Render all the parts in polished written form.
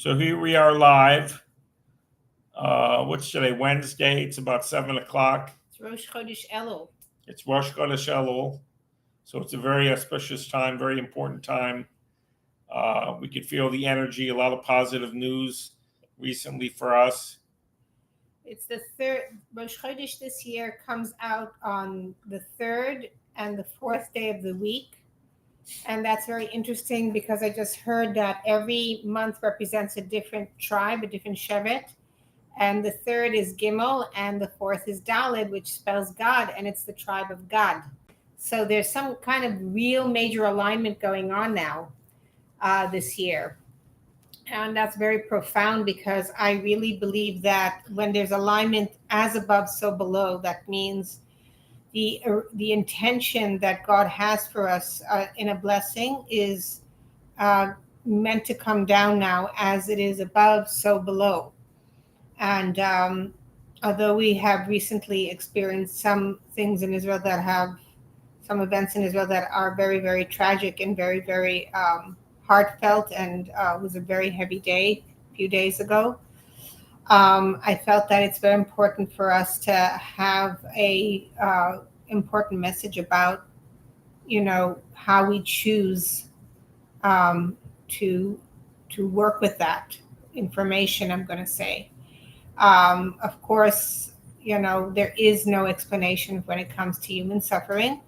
So here we are live. What's today? Wednesday. It's about 7 o'clock. It's Rosh Chodesh Elul. It's Rosh Chodesh Elul. So it's a very auspicious time, very important time. We could feel the energy, a lot of positive news recently for us. It's the third. Rosh Chodesh this year comes out on the third and the fourth day of the week. And that's very interesting because I just heard that every month represents a different tribe, a different shevet. And the third is Gimel and the fourth is Daled, which spells God, and it's the tribe of God. So there's some kind of real major alignment going on now this year. And that's very profound because I really believe that when there's alignment as above, so below, that means the intention that God has for us in a blessing is meant to come down now, as it is above, so below. And although we have recently experienced some things in Israel that have some events in Israel that are very, very tragic and very, very heartfelt, and it was a very heavy day a few days ago. I felt that it's very important for us to have a important message about, how we choose to work with that information. I'm going to say, of course, there is no explanation when it comes to human suffering.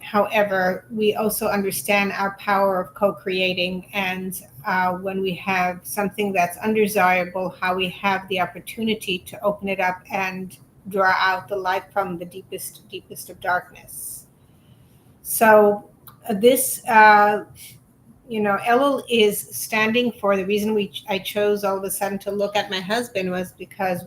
However, we also understand our power of co-creating, and when we have something that's undesirable, how we have the opportunity to open it up and draw out the light from the deepest of darkness. So this, Elul is standing for, the reason I chose all of a sudden to look at my husband was because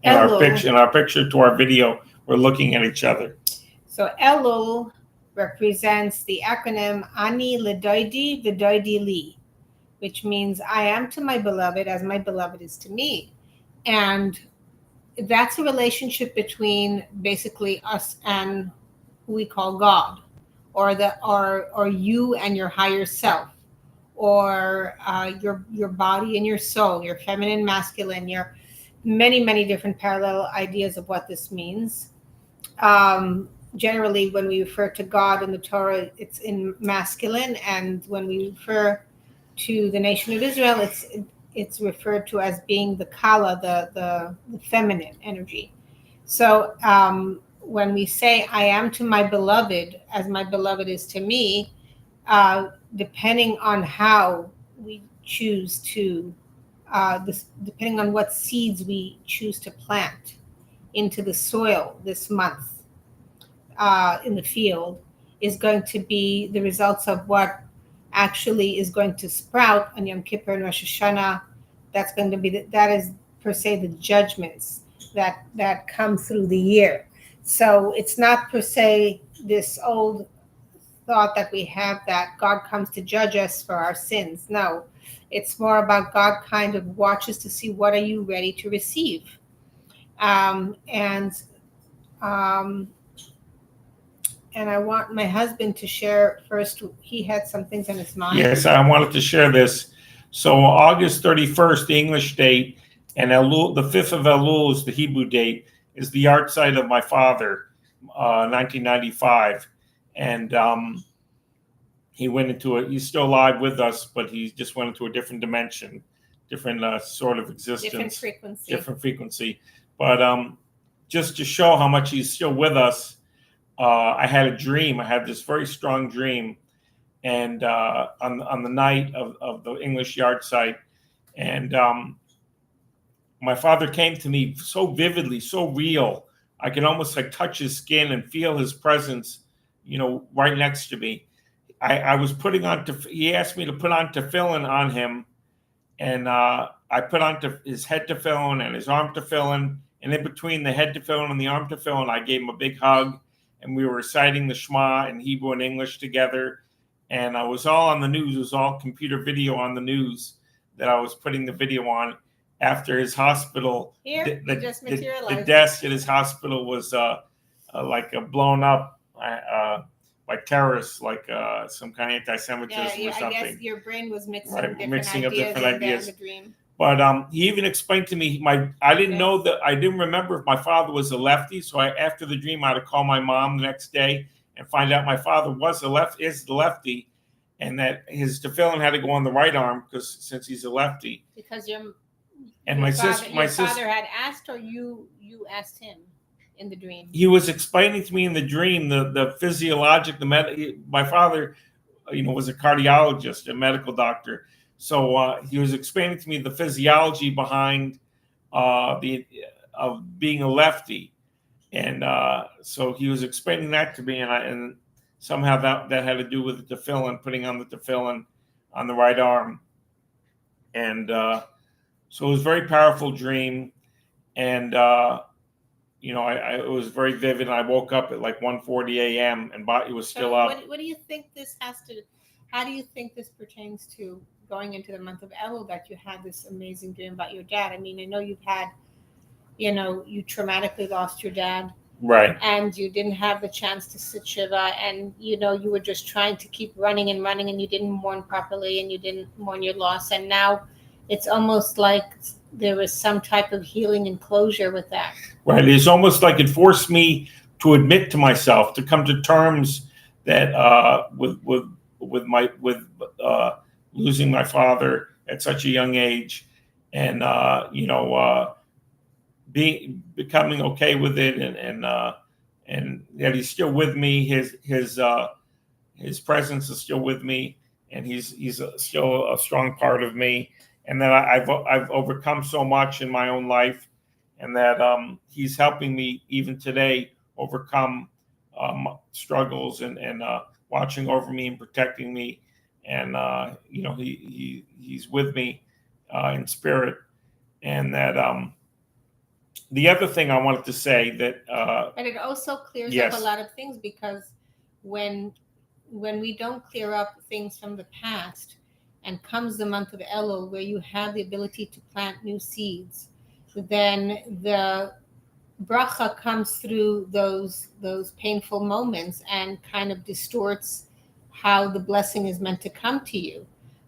In our picture to our video, we're looking at each other. So Elul represents the acronym Ani L'Doidi V'Doidi Li, which means I am to my beloved as my beloved is to me. And that's a relationship between basically us and who we call God, or you and your higher self, or your body and your soul, your feminine, masculine, your many different parallel ideas of what this means. Generally, when we refer to God in the Torah, it's in masculine, and when we refer to the nation of Israel, it's referred to as being the Kala, the feminine energy. So when we say I am to my beloved as my beloved is to me, depending on how we choose to, depending on what seeds we choose to plant into the soil this month, in the field, is going to be the results of what actually is going to sprout on Yom Kippur and Rosh Hashanah. That's going to be that is per se the judgments that come through the year. So it's not per se this old thought that we have that God comes to judge us for our sins. No, it's more about God kind of watches to see what are you ready to receive. And I want my husband to share first. He had some things on his mind. Yes, I wanted to share this. So August 31st, the English date, and Elul, the 5th of Elul is the Hebrew date, is the yahrzeit of my father, 1995. And he went into he's still alive with us, but he just went into a different dimension, different sort of existence. Different frequency. But just to show how much he's still with us, I had a dream. I had this very strong dream, and on the night of the English yahrzeit, and my father came to me so vividly, so real. I could almost like touch his skin and feel his presence, right next to me. I was putting on. He asked me to put on tefillin on him, and I put on his head tefillin and his arm tefillin, and in between the head tefillin and the arm tefillin, I gave him a big hug. And we were reciting the Shema in Hebrew and English together. And I was all on the news. It was all computer video on the news that I was putting the video on after his hospital. Here, the desk at his hospital was blown up by by terrorists, like some kind of anti-Semitism or something. I guess your brain was mixing Right, different mixing up ideas different in ideas. the dream. But he even explained to me, I didn't know that, I didn't remember if my father was a lefty. So after the dream, I had to call my mom the next day and find out my father is the lefty, and that his tefillin had to go on the right arm since he's a lefty. Because my father had asked, or you asked him in the dream. He was explaining to me in the dream the physiologic, my father, was a cardiologist, a medical doctor. So he was explaining to me the physiology behind of being a lefty, and so he was explaining that to me, and somehow that had to do with the tefillin, putting on the tefillin on the right arm, and so it was a very powerful dream, and it was very vivid. And I woke up at like 1:40 a.m. and Bati was still up. What do you think this how do you think this pertains to going into the month of Elul, that you had this amazing dream about your dad? I mean, I know you've had, you traumatically lost your dad. Right. And you didn't have the chance to sit Shiva, and, you were just trying to keep running, and you didn't mourn properly, and you didn't mourn your loss. And now it's almost like there was some type of healing and closure with that. Right. It's almost like it forced me to admit to myself, to come to terms that with losing my father at such a young age, and becoming okay with it, and that he's still with me. His presence is still with me, and he's still a strong part of me, and that I've overcome so much in my own life, and that he's helping me even today overcome struggles, and watching over me and protecting me, and he's with me in spirit, and that the other thing I wanted to say that and it also clears yes. up a lot of things, because when we don't clear up things from the past, and comes the month of Elul, where you have the ability to plant new seeds, then the bracha comes through those painful moments and kind of distorts how the blessing is meant to come to you.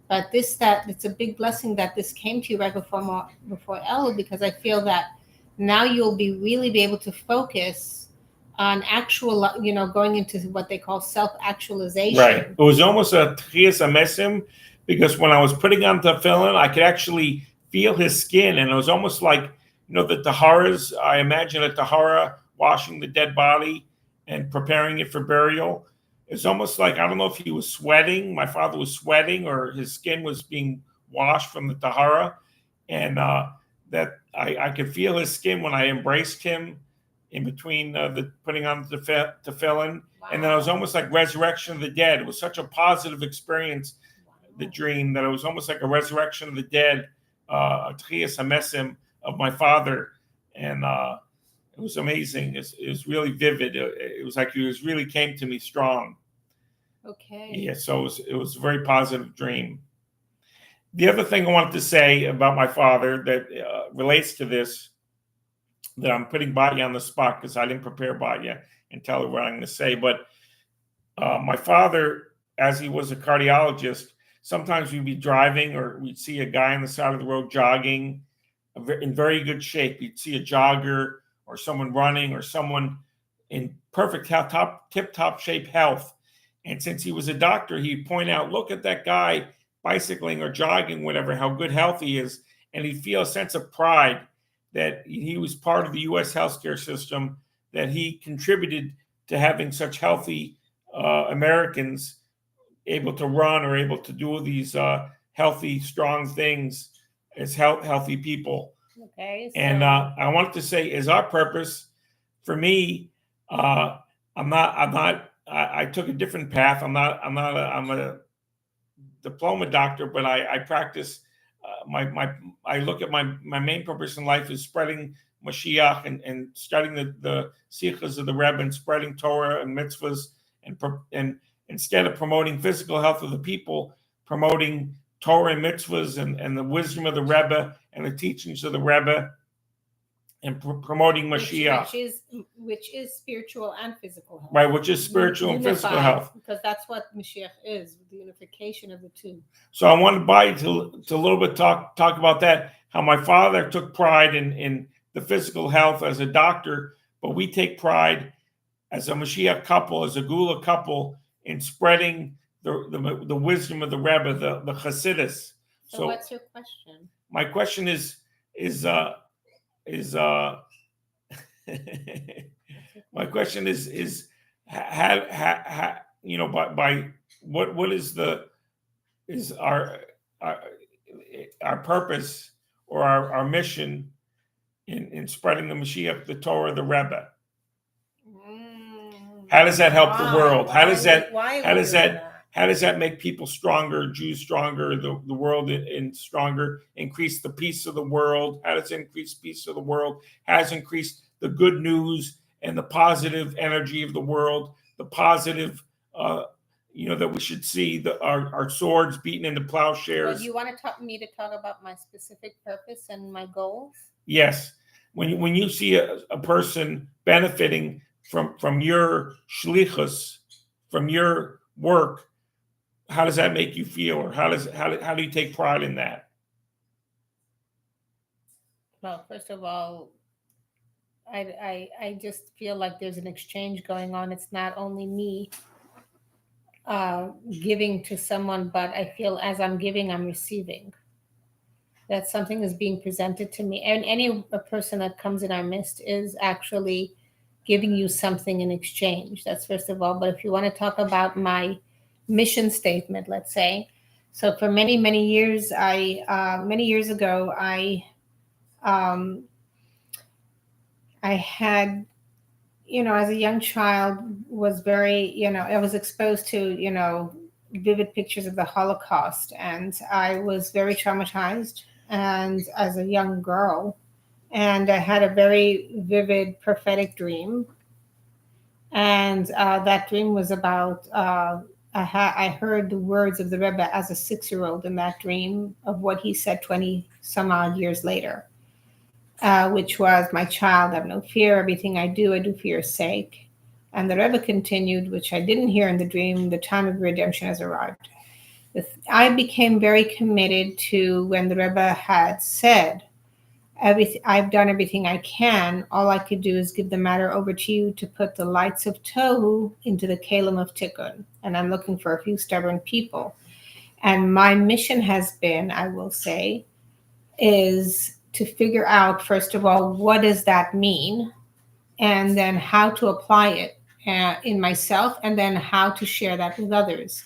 But it's a big blessing that this came to you right before Elul, because I feel that now you'll really be able to focus on actual, going into what they call self-actualization. Right. It was almost a tchias amesim, because when I was putting on tefillin, I could actually feel his skin, and it was almost like, the taharas. I imagine a tahara washing the dead body and preparing it for burial. It's almost like, I don't know if he was sweating, my father was sweating, or his skin was being washed from the tahara, and that I could feel his skin when I embraced him in between the putting on the tefillin. Wow. And then it was almost like resurrection of the dead. It was such a positive experience, the dream, that it was almost like a resurrection of the dead, a tchias hamesim of my father. And it was amazing. It was really vivid. It was like he really came to me strong. Okay. Yeah, so it was a very positive dream. The other thing I wanted to say about my father that relates to this, that I'm putting Batya on the spot because I didn't prepare Batya and tell her what I'm going to say. But my father, as he was a cardiologist, sometimes we'd be driving, or we'd see a guy on the side of the road jogging in very good shape. You'd see a jogger or someone running, or someone in perfect tip-top shape health. And since he was a doctor, he'd point out, look at that guy bicycling or jogging, whatever, how good health he is. And he'd feel a sense of pride that he was part of the U.S. healthcare system, that he contributed to having such healthy Americans able to run, or able to do these healthy, strong things as healthy people. Okay. So. And I wanted to say, is our purpose, for me, I took a different path. I'm a diploma doctor, but I practice. I look at my main purpose in life is spreading Moshiach, and studying the sichos of the Rebbe, and spreading Torah and mitzvahs, and instead of promoting physical health of the people, promoting Torah and mitzvahs, and the wisdom of the Rebbe and the teachings of the Rebbe, and promoting Moshiach. Which is spiritual and physical health. Right, which is spiritual and physical health. Because that's what Moshiach is, the unification of the two. So I wanted to a little bit talk about that, how my father took pride in the physical health as a doctor, but we take pride as a Moshiach couple, as a Gula couple, in spreading the wisdom of the Rebbe, the Hasidus. So what's your question? My question is my question is how you know, by what is our purpose or our mission in spreading the Mashiach, the Torah, the Rebbe? How does that help the world? How does that make people stronger, Jews stronger, the world in stronger, increase the peace of the world? How does it increase peace of the world? How does it increase the good news and the positive energy of the world, the positive, that we should see our swords beaten into plowshares? Well, do you want me to talk about my specific purpose and my goals? Yes. When you see a person benefiting from your shlichus, from your work, how does that make you feel, or how do you take pride in that? Well, first of all, I just feel like there's an exchange going on. It's not only me giving to someone, but I feel as I'm giving, I'm receiving. That something is being presented to me, and any person that comes in our midst is actually giving you something in exchange. That's first of all. But if you want to talk about my mission statement, let's say, so for many years, many years ago, I had, as a young child, was very, I was exposed to, vivid pictures of the Holocaust, and I was very traumatized, and as a young girl, and I had a very vivid prophetic dream, and that dream was about, I heard the words of the Rebbe as a 6-year-old in that dream of what he said 20 some odd years later. Which was, my child, have no fear. Everything I do for your sake. And the Rebbe continued, which I didn't hear in the dream, the time of redemption has arrived. I became very committed to when the Rebbe had said, I've done everything I can. All I could do is give the matter over to you to put the lights of Tohu into the Kalim of Tikkun. And I'm looking for a few stubborn people. And my mission has been, I will say, is to figure out, first of all, what does that mean, and then how to apply it in myself, and then how to share that with others.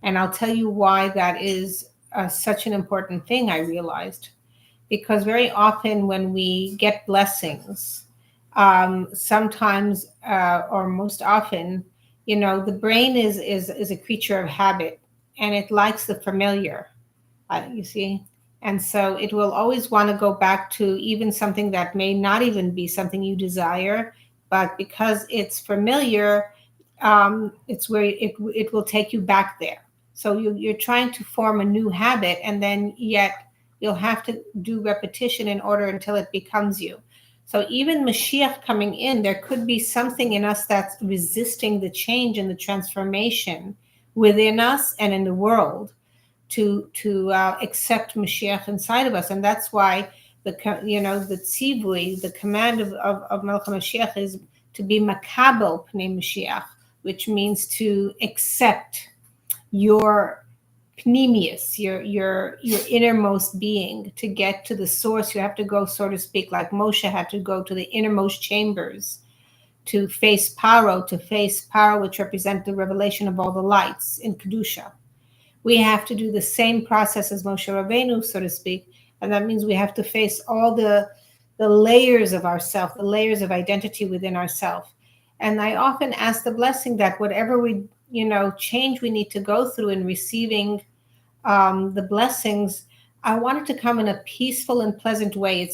And I'll tell you why that is such an important thing, I realized. Because very often when we get blessings, sometimes or most often, the brain is a creature of habit, and it likes the familiar, you see. And so it will always want to go back to even something that may not even be something you desire, but because it's familiar, it's where it will take you back there. So you're trying to form a new habit, and then yet you'll have to do repetition in order until it becomes you. So even Mashiach coming in, there could be something in us that's resisting the change and the transformation within us and in the world, to accept Mashiach inside of us. And that's why the tzivui, the command of Melech Mashiach, is to be makabel pnei Mashiach, which means to accept your pneumius, your innermost being. To get to the source, you have to go, so to speak, like Moshe had to go to the innermost chambers to face Paro, which represent the revelation of all the lights in Kedusha. We have to do the same process as Moshe Rabbeinu, so to speak, and that means we have to face all the layers of ourself, the layers of identity within ourself. And I often ask the blessing that whatever we, change we need to go through in receiving the blessings, I want it to come in a peaceful and pleasant way.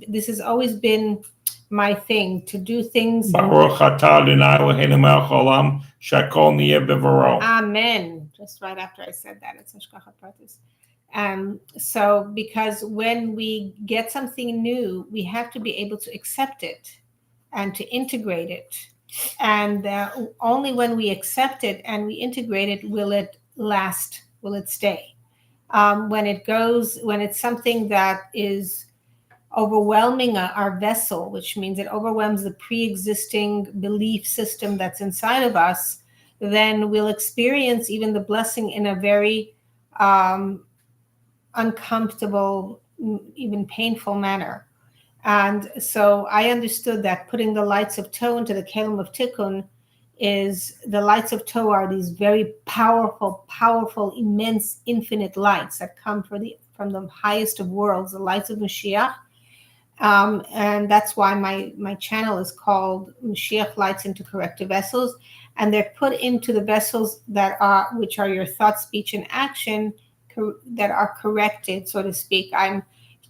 This has always been my thing, to do things. Baruch atah Adonai Eloheinu melech haolam, shakol niyeh bevaro. Amen. Just right after I said that, it's Hashgacha Pratis. So because when we get something new, we have to be able to accept it and to integrate it. And only when we accept it and we integrate it will it last, will it stay. When it's something that is overwhelming our vessel, which means it overwhelms the pre-existing belief system that's inside of us, then we'll experience even the blessing in a very uncomfortable, even painful manner. And so I understood that putting the lights of Toh into the Kelim of Tikkun is the lights of Toh are these very powerful, powerful, immense, infinite lights that come from the highest of worlds, the lights of Moshiach. And that's why my channel is called Moshiach Lights into Corrective Vessels. And they're put into the vessels which are your thought, speech, and action that are corrected, so to speak. I'm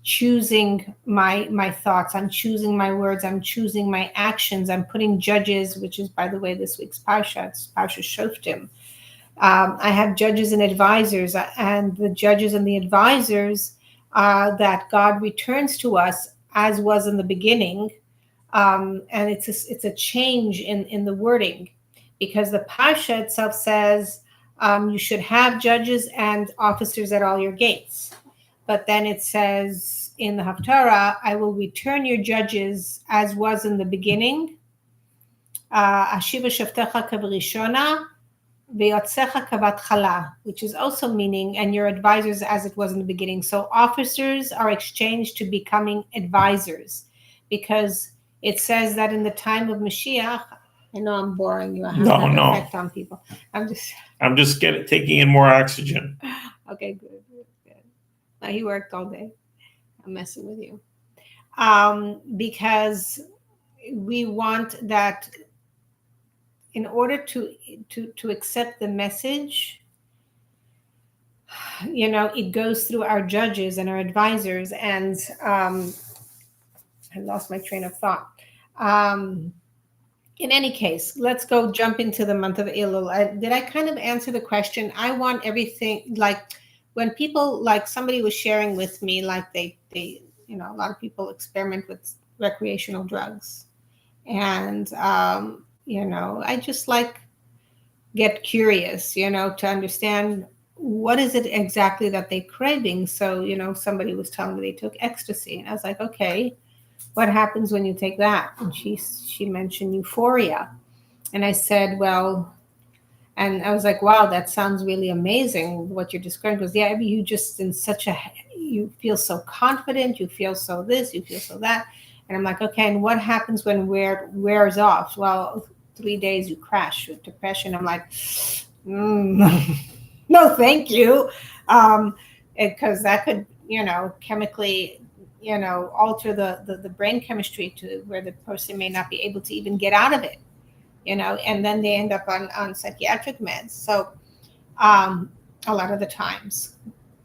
choosing my thoughts, I'm choosing my words, I'm choosing my actions, I'm putting judges, which is, by the way, this week's Parsha, it's Parsha Shoftim. I have judges and advisors, and the judges and the advisors that God returns to us as was in the beginning. And it's a change in the wording, because the Parsha itself says you should have judges and officers at all your gates. But then it says in the Haftarah, I will return your judges as was in the beginning. Ashiva Shavtecha Kavrishona, Ve'yotzecha Kavatchala, which is also meaning, and your advisors as it was in the beginning. So officers are exchanged to becoming advisors, because it says that in the time of Mashiach. I know I'm boring you. I have that effect on people. I'm just taking in more oxygen. Okay, good. He worked all day. I'm messing with you. Because we want that in order to accept the message, it goes through our judges and our advisors. And I lost my train of thought. In any case, let's go jump into the month of Elul. Did I kind of answer the question? I want everything, like when people, like somebody was sharing with me, like they a lot of people experiment with recreational drugs. And, I just get curious, to understand what is it exactly that they're craving. So, somebody was telling me they took ecstasy, and I was like, okay, what happens when you take that? And she mentioned euphoria. And I said, well, and I was like, wow, that sounds really amazing what you're describing. Because yeah, you just you feel so confident, you feel so this, you feel so that. And I'm like, okay, and what happens when it wears off? Well, 3 days you crash with depression. I'm like, no, thank you. Because that could, chemically, alter the brain chemistry to where the person may not be able to even get out of it. And then they end up on psychiatric meds. So a lot of the times,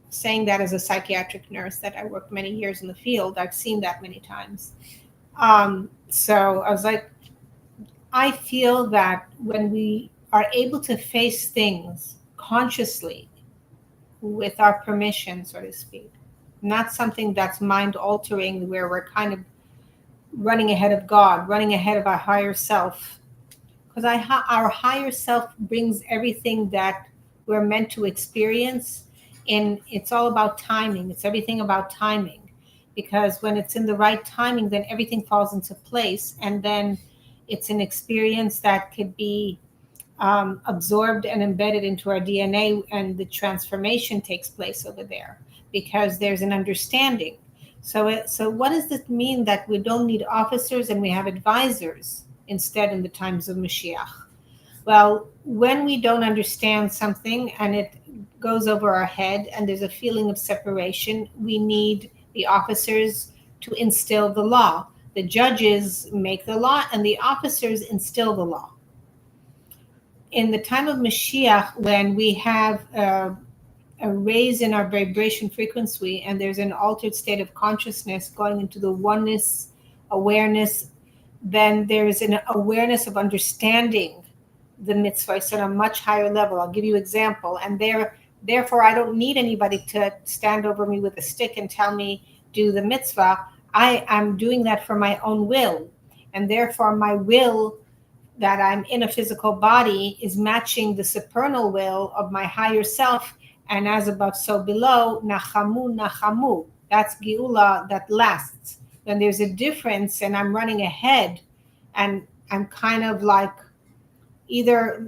saying that as a psychiatric nurse that I worked many years in the field, I've seen that many times. So I was like, I feel that when we are able to face things consciously with our permission, so to speak, not something that's mind altering where we're kind of running ahead of God, running ahead of our higher self. Because our higher self brings everything that we're meant to experience. And it's all about timing. It's everything about timing. Because when it's in the right timing, then everything falls into place. And then it's an experience that could be absorbed and embedded into our DNA, and the transformation takes place over there because there's an understanding. So what does this mean that we don't need officers and we have advisors instead in the times of Moshiach? Well, when we don't understand something and it goes over our head and there's a feeling of separation, we need the officers to instill the law. The judges make the law and the officers instill the law. In the time of Mashiach, when we have a raise in our vibration frequency and there's an altered state of consciousness going into the oneness awareness, then there's an awareness of understanding the mitzvah on a much higher level. I'll give you an example. And there Therefore, I don't need anybody to stand over me with a stick and tell me do the mitzvah. I am doing that for my own will. And therefore, my will that I'm in a physical body is matching the supernal will of my higher self. And as above, so below, nachamu, nachamu. That's geula that lasts. When there's a difference and I'm running ahead and I'm kind of like either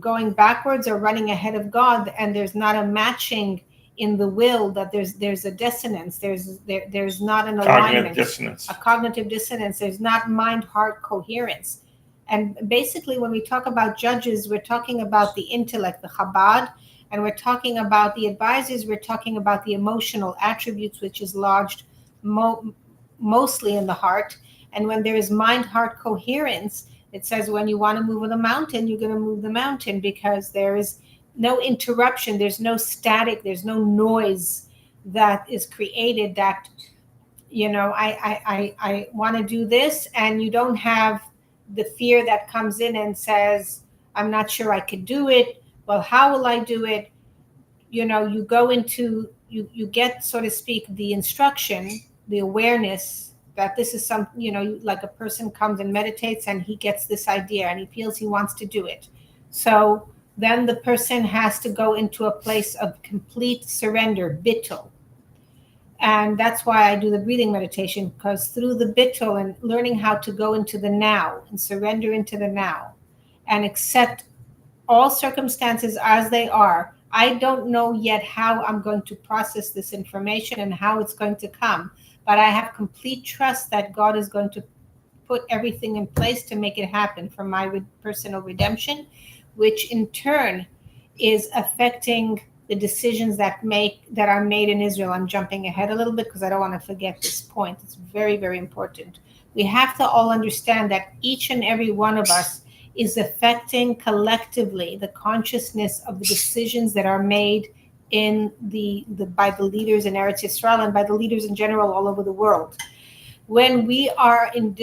going backwards or running ahead of God, and there's not a matching in the will, that there's a dissonance, there's not an alignment, a cognitive dissonance, there's not mind heart coherence. And basically when we talk about judges, we're talking about the intellect, the Chabad, and we're talking about the advisors, we're talking about the emotional attributes, which is lodged mostly in the heart. And when there is mind heart coherence, it says when you want to move the mountain, you're going to move the mountain, because there is no interruption, there's no static, there's no noise that is created that, I want to do this, and you don't have the fear that comes in and says, I'm not sure I could do it. Well, how will I do it? You go into, you get, so to speak, the instruction, the awareness that this is some, like a person comes and meditates and he gets this idea and he feels he wants to do it. So then the person has to go into a place of complete surrender, bittul. And that's why I do the breathing meditation, because through the bittul and learning how to go into the now and surrender into the now and accept all circumstances as they are. I don't know yet how I'm going to process this information and how it's going to come, but I have complete trust that God is going to put everything in place to make it happen for my personal redemption, which in turn is affecting the decisions that are made in Israel. I'm jumping ahead a little bit because I don't want to forget this point. It's very, very important. We have to all understand that each and every one of us is affecting collectively the consciousness of the decisions that are made in by the leaders in Eretz Yisrael and by the leaders in general all over the world. When we are in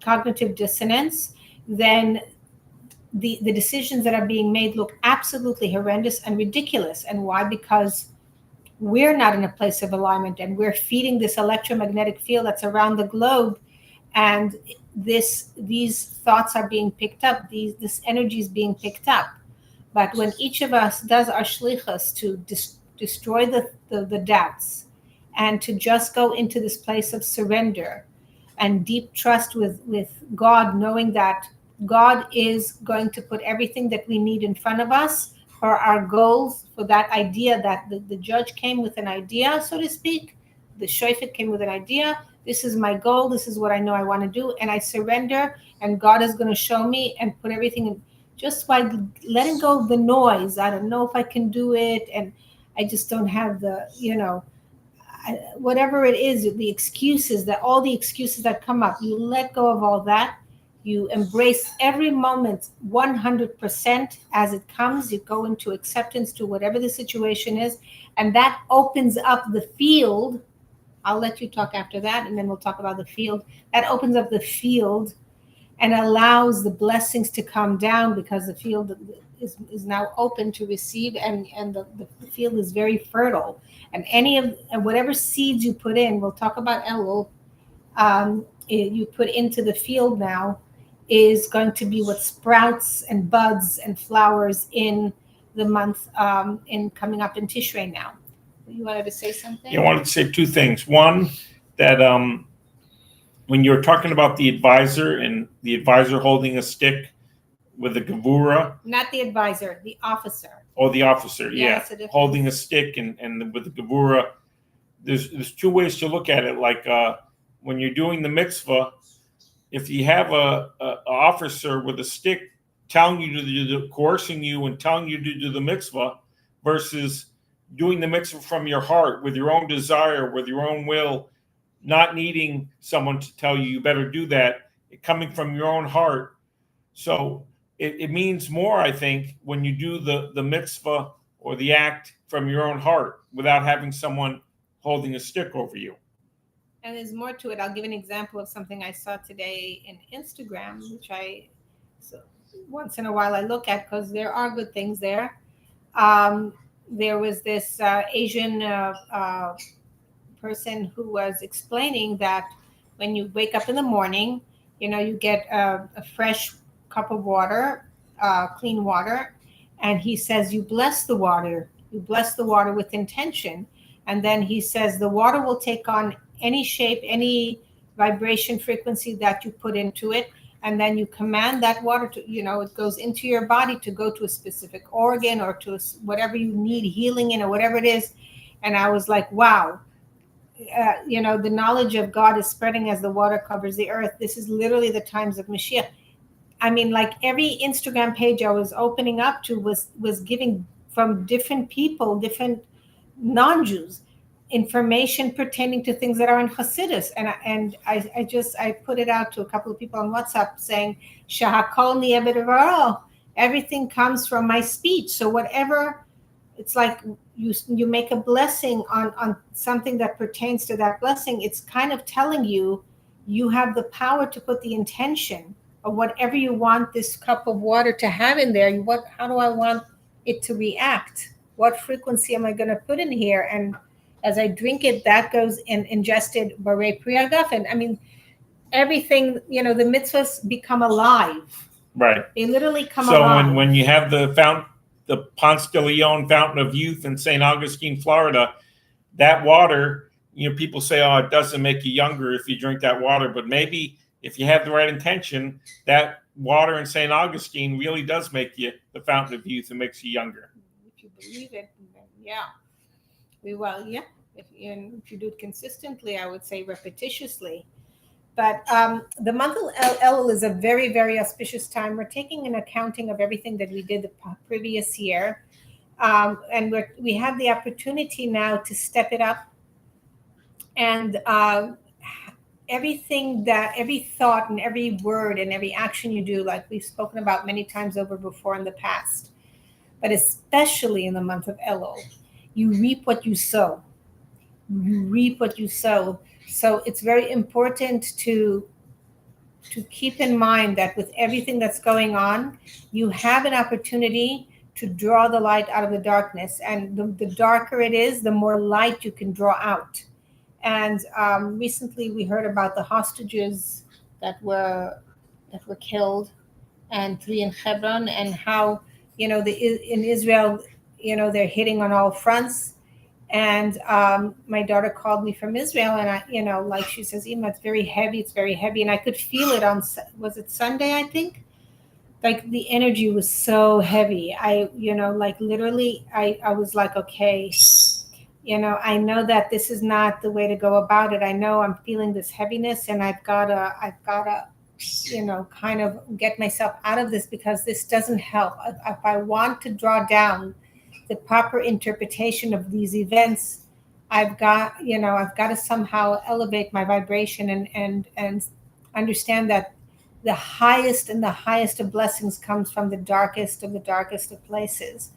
cognitive dissonance, then the decisions that are being made look absolutely horrendous and ridiculous. And why? Because we're not in a place of alignment, and we're feeding this electromagnetic field that's around the globe, and these thoughts are being picked up, this energy is being picked up. But when each of us does our shlichus to destroy the doubts and to just go into this place of surrender and deep trust with God, knowing that God is going to put everything that we need in front of us for our goals, for that idea that the judge came with an idea, so to speak, the shofet came with an idea. This is my goal. This is what I know I want to do. And I surrender, and God is going to show me and put everything in, just by letting go of the noise. I don't know if I can do it. And I just don't have the, whatever it is, the excuses, all the excuses that come up, you let go of all that. You embrace every moment 100% as it comes. You go into acceptance to whatever the situation is. And that opens up the field. I'll let you talk after that, and then we'll talk about the field. That opens up the field and allows the blessings to come down, because the field is now open to receive, and the field is very fertile. And whatever seeds you put in, we'll talk about Elul, you put into the field now, is going to be what sprouts and buds and flowers in the month in coming up in Tishrei now. You wanted to say something? Yeah, I wanted to say two things. One, that when you're talking about the advisor and the advisor holding a stick with a gevura. Not the advisor, the officer. Oh, the officer, yeah. Holding a stick and with the gevura. There's two ways to look at it. Like when you're doing the mitzvah, if you have a officer with a stick telling you to do, coercing you and telling you to do the mitzvah, versus doing the mitzvah from your heart with your own desire, with your own will, not needing someone to tell you better do that, coming from your own heart. So it means more, I think, when you do the mitzvah or the act from your own heart without having someone holding a stick over you. And there's more to it. I'll give an example of something I saw today in Instagram, which once in a while I look at, because there are good things there. there was this Asian person who was explaining that when you wake up in the morning, you get a fresh cup of water, clean water, and he says you bless the water. You bless the water with intention, and then he says the water will take on any shape, any vibration frequency that you put into it, and then you command that water to, it goes into your body to go to a specific organ or to whatever you need healing in or whatever it is. And I was like, wow, the knowledge of God is spreading as the water covers the earth. This is literally the times of Mashiach. I mean, like every Instagram page I was opening up to was giving from different people, different non-Jews, information pertaining to things that are in Hasidus. And I put it out to a couple of people on WhatsApp saying, Shahakol niyeh, everything comes from my speech. So whatever, it's like you make a blessing on something that pertains to that blessing. It's kind of telling you have the power to put the intention of whatever you want this cup of water to have in there. How do I want it to react? What frequency am I going to put in here? And as I drink it, that goes ingested Barei Priyagafen. I mean, everything, the mitzvahs become alive. Right. They literally come alive. So when you have the Ponce de Leon Fountain of Youth in St. Augustine, Florida, that water, people say, oh, it doesn't make you younger if you drink that water. But maybe if you have the right intention, that water in St. Augustine really does make you the Fountain of Youth and makes you younger. If you believe it, yeah. If you do it consistently, I would say repetitiously. But the month of Elul is a very, very auspicious time. We're taking an accounting of everything that we did the previous year. And we have the opportunity now to step it up. And every thought and every word and every action you do, like we've spoken about many times over before in the past, but especially in the month of Elul, you reap what you sow. You reap what you sow. So it's very important to keep in mind that with everything that's going on, you have an opportunity to draw the light out of the darkness. And the darker it is, the more light you can draw out. And recently we heard about the hostages that were killed, and 3 in Hebron, and how, in Israel, they're hitting on all fronts. And my daughter called me from Israel, and I, like she says, Ima, it's very heavy. And I could feel it was it Sunday, I think? Like the energy was so heavy. Like literally, I was like, okay, I know that this is not the way to go about it. I know I'm feeling this heaviness, and I've gotta, kind of get myself out of this, because this doesn't help. If I want to draw down the proper interpretation of these events, I've got to somehow elevate my vibration and understand that the highest and the highest of blessings comes from the darkest of places.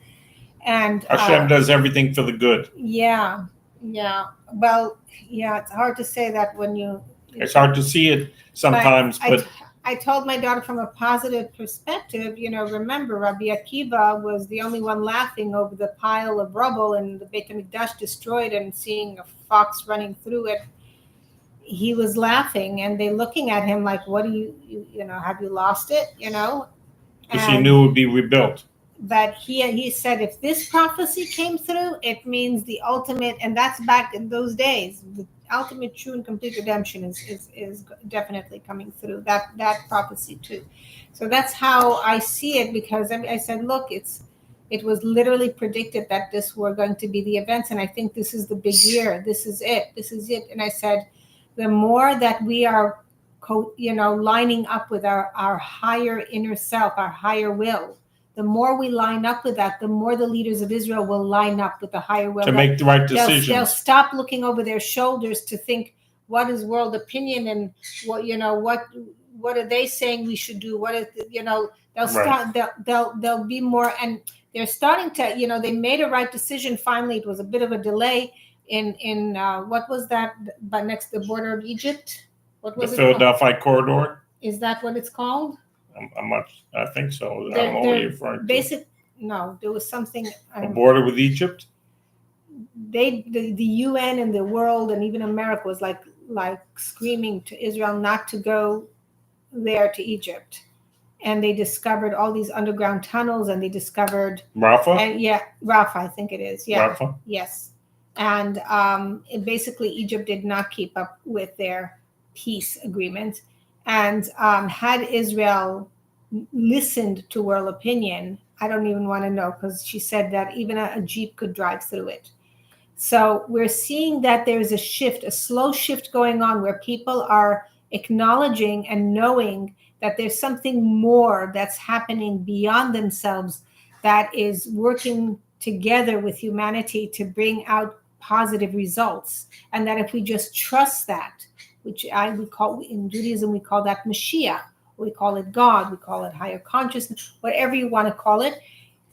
And Hashem does everything for the good. Yeah. Well, yeah, it's hard to say that when it's hard to see it sometimes, but I told my daughter from a positive perspective, remember Rabbi Akiva was the only one laughing over the pile of rubble and the Beit HaMikdash destroyed, and seeing a fox running through it. He was laughing, and they looking at him like, what do you have you lost it? Because he knew it would be rebuilt. But he said, if this prophecy came through, it means the ultimate, and that's back in those days, the ultimate true and complete redemption is definitely coming through, that prophecy too. So that's how I see it, because I said, look, it was literally predicted that this were going to be the events, and I think this is the big year. This is it. And I said, the more that we are lining up with our higher inner self, our higher will, the more we line up with that, the more the leaders of Israel will line up with the higher will. To make the right decisions. They'll stop looking over their shoulders to think, what is world opinion, and what are they saying we should do? What is, they'll start, they'll be more, and they're starting to, they made a right decision finally. It was a bit of a delay in what was that, but next the border of Egypt? What was the Philadelphia corridor? Is that what it's called? I think so. I don't know what you're referring to. no, there was something. A border with Egypt? The UN and the world and even America was like screaming to Israel not to go there to Egypt. And they discovered all these underground tunnels, and they discovered Rafah? and Rafah, I think it is. Yeah. Rafah? Yes. And basically Egypt did not keep up with their peace agreement. And had Israel listened to world opinion, I don't even want to know, because she said that even a Jeep could drive through it. So we're seeing that there's a shift, a slow shift going on, where people are acknowledging and knowing that there's something more that's happening beyond themselves, that is working together with humanity to bring out positive results. And that if we just trust that, which we call in Judaism, we call that Moshiach, we call it God, we call it higher consciousness, whatever you want to call it.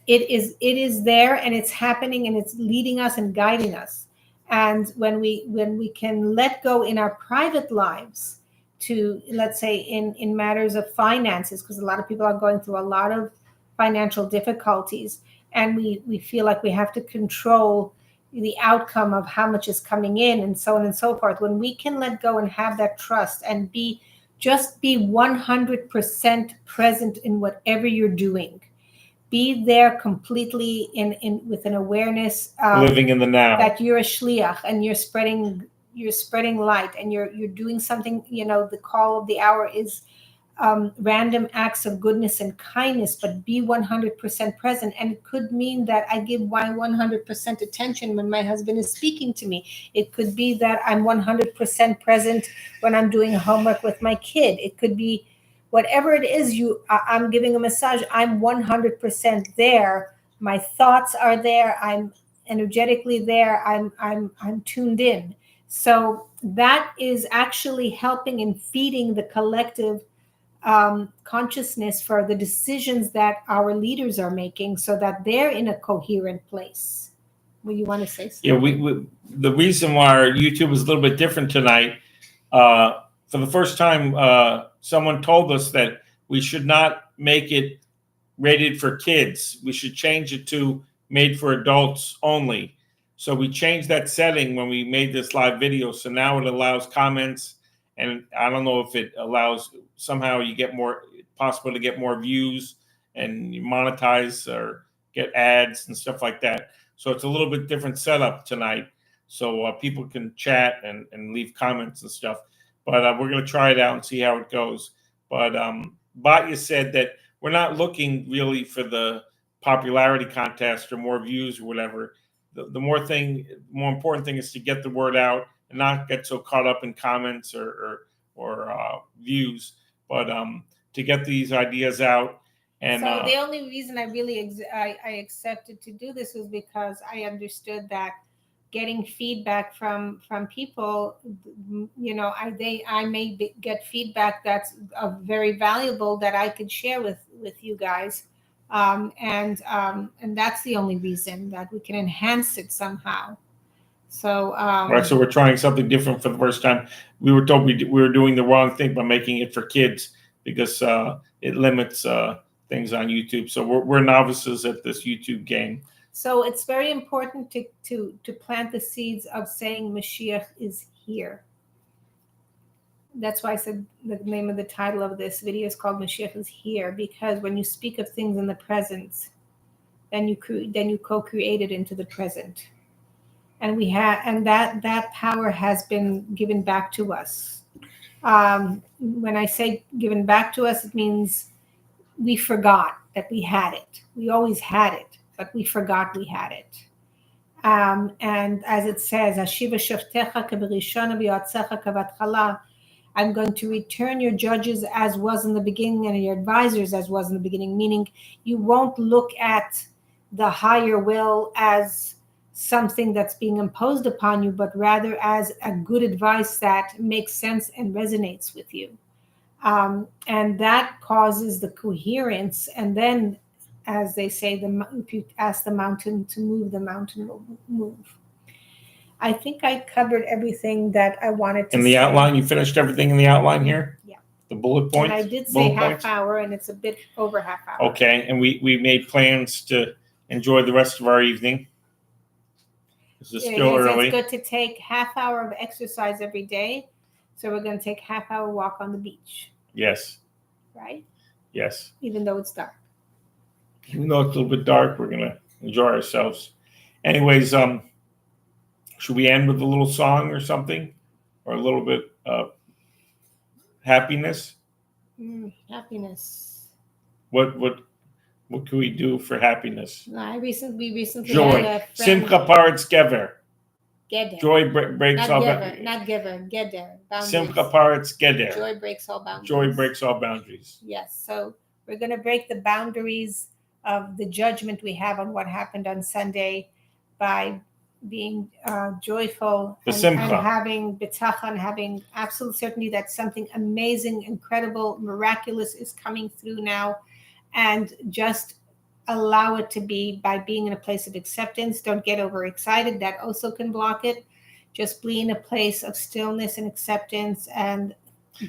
It is there, and it's happening, and it's leading us and guiding us. And when we can let go in our private lives to, let's say, in matters of finances, because a lot of people are going through a lot of financial difficulties, and we feel like we have to control the outcome of how much is coming in, and so on and so forth. When we can let go and have that trust and be 100% present in whatever you're doing, be there completely in with an awareness, living in the now, that you're a shliach and you're spreading light, and you're doing something. The call of the hour is random acts of goodness and kindness, but be 100% present. And it could mean that I give my 100% attention when my husband is speaking to me. It could be that I'm 100% present when I'm doing homework with my kid. It could be whatever it is. I'm giving a massage. I'm 100% there. My thoughts are there. I'm energetically there. I'm tuned in. So that is actually helping and feeding the collective consciousness for the decisions that our leaders are making, so that they're in a coherent place. Well, you want to say something? Yeah, we the reason why our YouTube is a little bit different tonight, for the first time, someone told us that we should not make it rated for kids. We should change it to made for adults only. So we changed that setting when we made this live video. So now it allows comments, and I don't know if it allows, somehow you get more, possible to get more views and you monetize or get ads and stuff like that. So it's a little bit different setup tonight. So people can chat and leave comments and stuff. But we're going to try it out and see how it goes. But Batya said that we're not looking really for the popularity contest or more views or whatever. The more important thing is to get the word out and not get so caught up in comments or views, but to get these ideas out. And so the only reason I really I accepted to do this was because I understood that getting feedback from people, I may get feedback that's very valuable that I could share with you guys. And that's the only reason, that we can enhance it somehow. So right, so we're trying something different for the first time. We were told we were doing the wrong thing by making it for kids, because it limits things on YouTube. So we're novices at this YouTube game. So it's very important to plant the seeds of saying Moshiach is here. That's why I said the name of the title of this video is called Moshiach is Here, because when you speak of things in the present, then you co-create it into the present. And that power has been given back to us. When I say given back to us, it means we forgot that we had it. We always had it, but we forgot we had it. And as it says, Hashiva shoftecha keberishona v'yoatzecha kevatchala, I'm going to return your judges as was in the beginning and your advisors as was in the beginning, meaning you won't look at the higher will as something that's being imposed upon you, but rather as a good advice that makes sense and resonates with you. And that causes the coherence. And then, as they say, if you ask the mountain to move, the mountain will move. I think I covered everything that I wanted to say. In the outline, you finished everything in the outline here? Yeah. The bullet points? And I did say half hour, and it's a bit over half hour. Okay, and we made plans to enjoy the rest of our evening. This is still early. It's good to take half hour of exercise every day. So we're going to take half hour walk on the beach. Yes. Right? Yes. Even though it's dark. Even though it's a little bit dark, we're going to enjoy ourselves. Anyways, should we end with a little song or something? Or a little bit of happiness? Happiness. What can we do for happiness? No, we recently Joy. had a friend. Simcha paretz gever. Geder. Joy breaks all boundaries. Not giver. Geder. Boundaries. Simcha paretz geder. Joy breaks all boundaries. Joy breaks all boundaries. Yes. So we're going to break the boundaries of the judgment we have on what happened on Sunday by being joyful and having bitachon, having absolute certainty that something amazing, incredible, miraculous is coming through now, and just allow it to be by being in a place of acceptance. Don't get overexcited. That also can block it. Just be in a place of stillness and acceptance and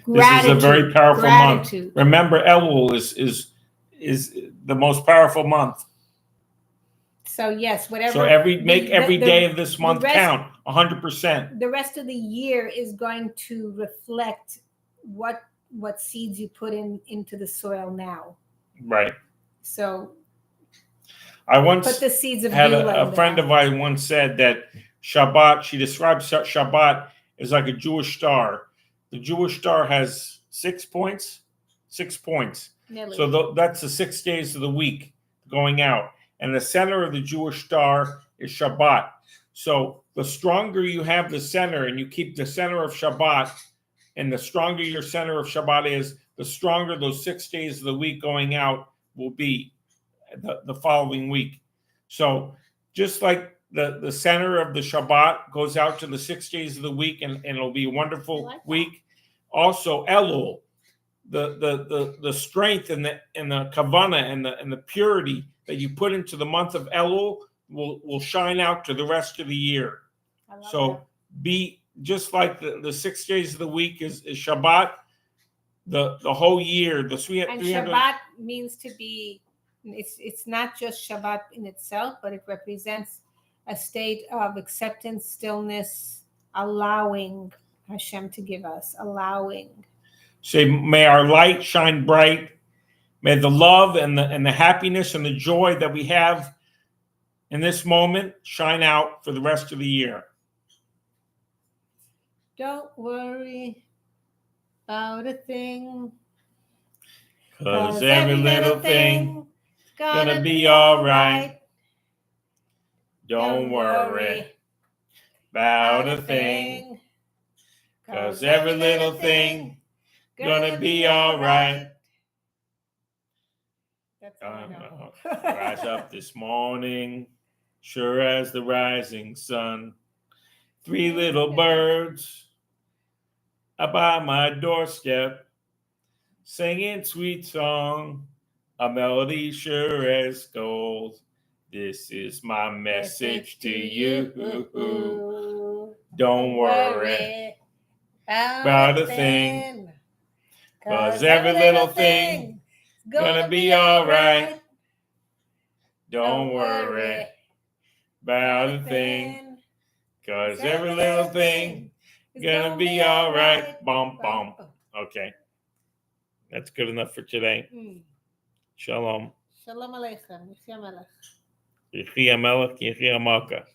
gratitude. This is a very powerful month. Remember, Elul is the most powerful month. So yes, whatever. So every day of this month count 100%. The rest of the year is going to reflect what seeds you put into the soil now. Right. So I once put the seeds of had a friend of mine once said that Shabbat. She describes Shabbat as like a Jewish star. The Jewish star has 6 points. 6 points. Nearly. So that's the 6 days of the week going out. And the center of the Jewish star is Shabbat. So the stronger you have the center and you keep the center of Shabbat, and the stronger your center of Shabbat is, the stronger those 6 days of the week going out will be the following week. So just like the center of the Shabbat goes out to the 6 days of the week, and it'll be a wonderful week. Also, Elul, the strength and the kavanah and the purity that you put into the month of Elul will shine out to the rest of the year. So be just like the 6 days of the week is Shabbat, the whole year, the 300. And Shabbat means to be, it's not just Shabbat in itself, but it represents a state of acceptance, stillness, allowing Hashem to give us, allowing. Say, may our light shine bright. May the love and the happiness and the joy that we have in this moment shine out for the rest of the year. Don't worry about a thing, 'cause every little thing gonna be all right. Don't worry about a thing, 'cause every little thing gonna be all right. That's all I know. Rise up this morning, sure as the rising sun. 3 little birds are by my doorstep, singing sweet song, a melody sure as gold. This is my message to you. Don't worry about a thing, 'cause every little thing gonna be all right. Don't worry about a thing, 'cause every little thing gonna be all right. Bum, bum. Okay. That's good enough for today. Shalom. Shalom Aleichem. Yechia Melech. Yechia Melech, Yechia Malka.